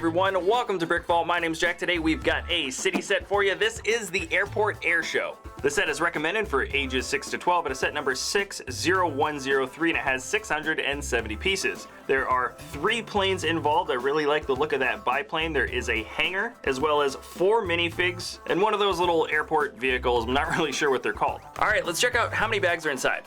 everyone, welcome to BrickVault. My name's Jack. Today we've got a city set for you. This is the Airport Airshow. The set is recommended for ages 6 to 12 at a set number 60103, and it has 670 pieces. There are 3 planes involved. I really like the look of that biplane. There is a hangar, as well as 4 minifigs, and one of those little airport vehicles. I'm not really sure what they're called. All right, let's check out how many bags are inside.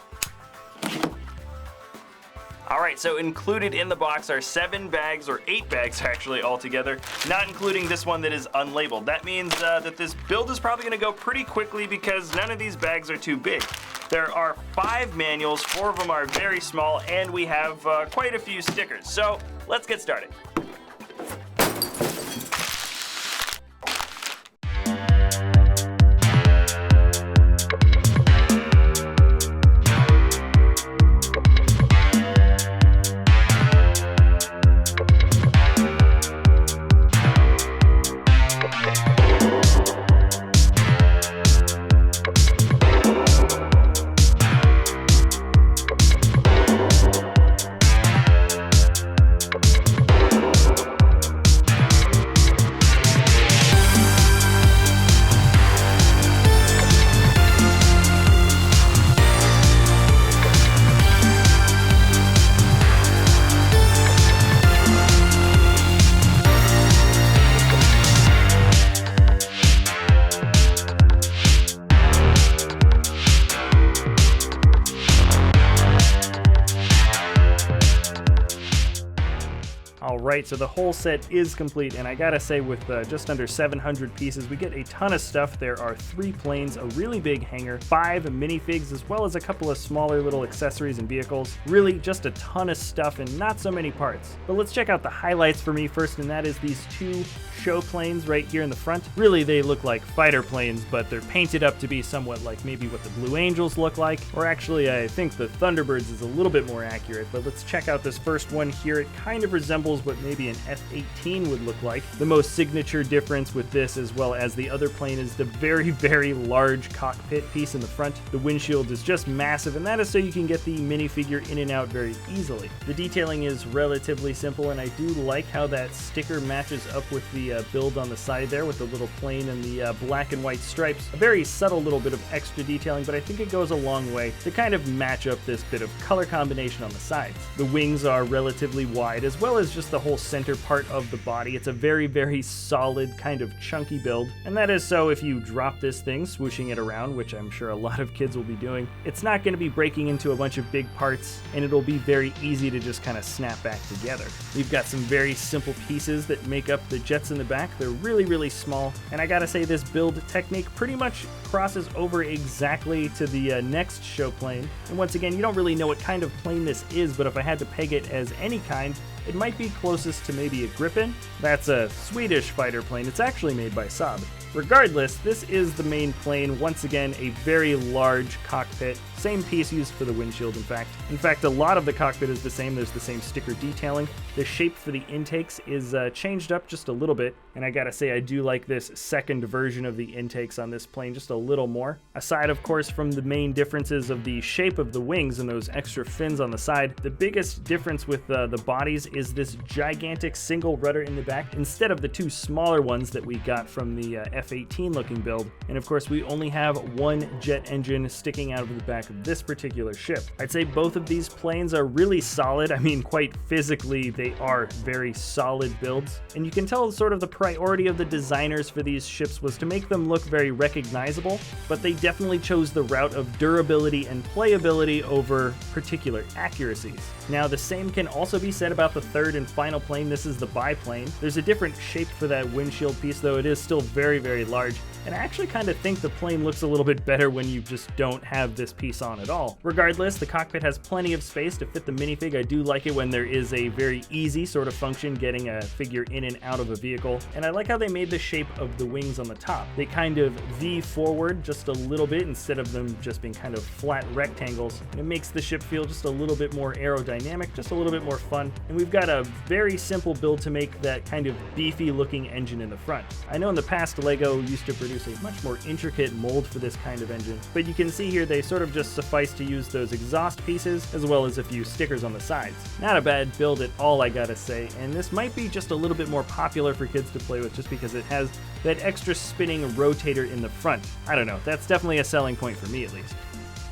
All right, so included in the box are 7 bags, or 8 bags actually altogether, not including this one that is unlabeled. That means that this build is probably gonna go pretty quickly because none of these bags are too big. There are 5 manuals, 4 of them are very small, and we have quite a few stickers. So let's get started. Alright, so the whole set is complete, and I gotta say with just under 700 pieces, we get a ton of stuff. There are 3 planes, a really big hangar, 5 minifigs, as well as a couple of smaller little accessories and vehicles. Really just a ton of stuff and not so many parts. But let's check out the highlights for me first, and that is these 2 show planes right here in the front. Really, they look like fighter planes, but they're painted up to be somewhat like maybe what the Blue Angels look like, or actually I think the Thunderbirds is a little bit more accurate. But let's check out this first one here. It kind of resembles what maybe an F-18 would look like. The most signature difference with this, as well as the other plane, is the very, very large cockpit piece in the front. The windshield is just massive, and that is so you can get the minifigure in and out very easily. The detailing is relatively simple, and I do like how that sticker matches up with the build on the side there with the little plane and the black and white stripes. A very subtle little bit of extra detailing, but I think it goes a long way to kind of match up this bit of color combination on the sides. The wings are relatively wide, as well as just the whole center part of the body. It's a very, very solid kind of chunky build, and that is so if you drop this thing, swooshing it around, which I'm sure a lot of kids will be doing, it's not going to be breaking into a bunch of big parts, and it'll be very easy to just kind of snap back together. We've got some very simple pieces that make up the jets in the back. They're really, really small, and I gotta say this build technique pretty much crosses over exactly to the next show plane. And once again, you don't really know what kind of plane this is, but if I had to peg it as any kind, it might be closest to maybe a Gripen. That's a Swedish fighter plane. It's actually made by Saab. Regardless, this is the main plane. Once again, a very large cockpit. Same piece used for the windshield, in fact. In fact, a lot of the cockpit is the same. There's the same sticker detailing. The shape for the intakes is changed up just a little bit, and I gotta say I do like this second version of the intakes on this plane just a little more. Aside, of course, from the main differences of the shape of the wings and those extra fins on the side, the biggest difference with the bodies is this gigantic single rudder in the back instead of the 2 smaller ones that we got from the F-18 looking build. And of course, we only have 1 jet engine sticking out of the back of this particular ship. I'd say both of these planes are really solid. I mean, quite physically, they are very solid builds. And you can tell sort of the priority of the designers for these ships was to make them look very recognizable, but they definitely chose the route of durability and playability over particular accuracies. Now, the same can also be said about the third and final plane. This is the biplane. There's a different shape for that windshield piece, though it is still very, very large. And I actually kind of think the plane looks a little bit better when you just don't have this piece on at all. Regardless, the cockpit has plenty of space to fit the minifig. I do like it when there is a very easy sort of function getting a figure in and out of a vehicle. And I like how they made the shape of the wings on the top. They kind of V forward just a little bit instead of them just being kind of flat rectangles. And it makes the ship feel just a little bit more aerodynamic, just a little bit more fun. And we've got a very simple build to make that kind of beefy looking engine in the front. I know in the past LEGO used to produce produce a much more intricate mold for this kind of engine. But you can see here they sort of just suffice to use those exhaust pieces as well as a few stickers on the sides. Not a bad build at all, I gotta say, and this might be just a little bit more popular for kids to play with just because it has that extra spinning rotator in the front. I don't know, that's definitely a selling point for me at least.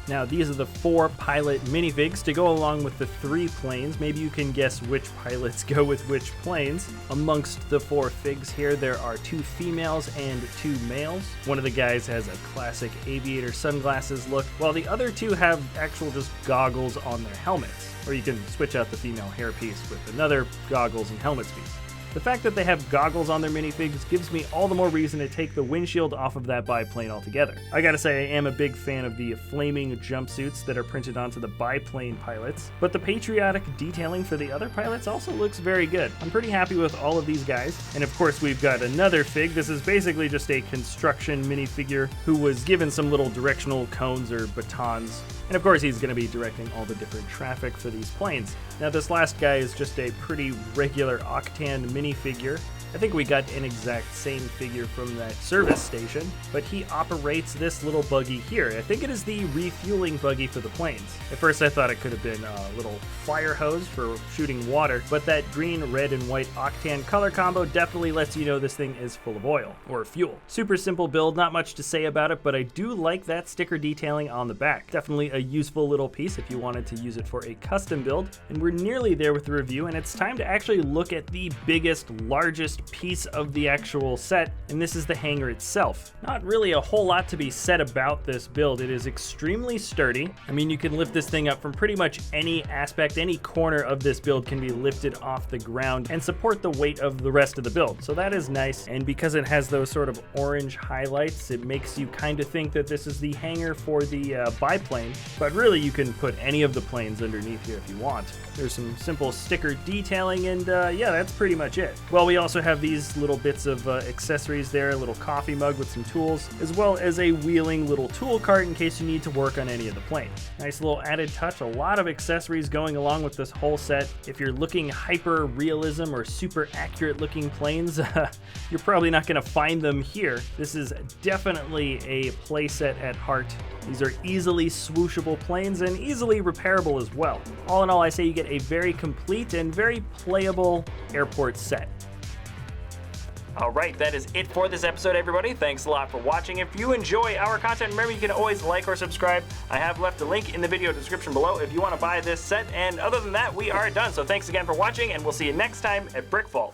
Now these are the 4 pilot minifigs to go along with the 3 planes. Maybe you can guess which pilots go with which planes. Amongst the 4 figs here, there are 2 females and 2 males. One of the guys has a classic aviator sunglasses look, while the other 2 have actual just goggles on their helmets. Or you can switch out the female hairpiece with another goggles and helmets piece. The fact that they have goggles on their minifigs gives me all the more reason to take the windshield off of that biplane altogether. I gotta say, I am a big fan of the flaming jumpsuits that are printed onto the biplane pilots, but the patriotic detailing for the other pilots also looks very good. I'm pretty happy with all of these guys, and of course we've got another fig. This is basically just a construction minifigure who was given some little directional cones or batons, and of course he's gonna be directing all the different traffic for these planes. Now this last guy is just a pretty regular Octan minifigure. I think we got an exact same figure from that service station, but he operates this little buggy here. I think it is the refueling buggy for the planes. At first I thought it could have been a little fire hose for shooting water, but that green, red, and white Octan color combo definitely lets you know this thing is full of oil, or fuel. Super simple build, not much to say about it, but I do like that sticker detailing on the back. Definitely a useful little piece if you wanted to use it for a custom build. And we're nearly there with the review, and it's time to actually look at the biggest, largest piece of the actual set, and this is the hangar itself. Not really a whole lot to be said about this build. It is extremely sturdy. I mean, you can lift this thing up from pretty much any aspect. Any corner of this build can be lifted off the ground and support the weight of the rest of the build, so that is nice. And because it has those sort of orange highlights, it makes you kind of think that this is the hangar for the biplane, but really you can put any of the planes underneath here if you want. There's some simple sticker detailing, and yeah, that's pretty much it. Well, we also have these little bits of accessories there, a little coffee mug with some tools, as well as a wheeling little tool cart in case you need to work on any of the planes. Nice little added touch, a lot of accessories going along with this whole set. If you're looking hyper realism or super accurate looking planes, you're probably not going to find them here. This is definitely a playset at heart. These are easily swooshable planes and easily repairable as well. All in all, I say you get a very complete and very playable airport set. All right, that is it for this episode, everybody. Thanks a lot for watching. If you enjoy our content, remember you can always like or subscribe. I have left a link in the video description below if you want to buy this set. And other than that, we are done. So thanks again for watching, and we'll see you next time at BrickVault.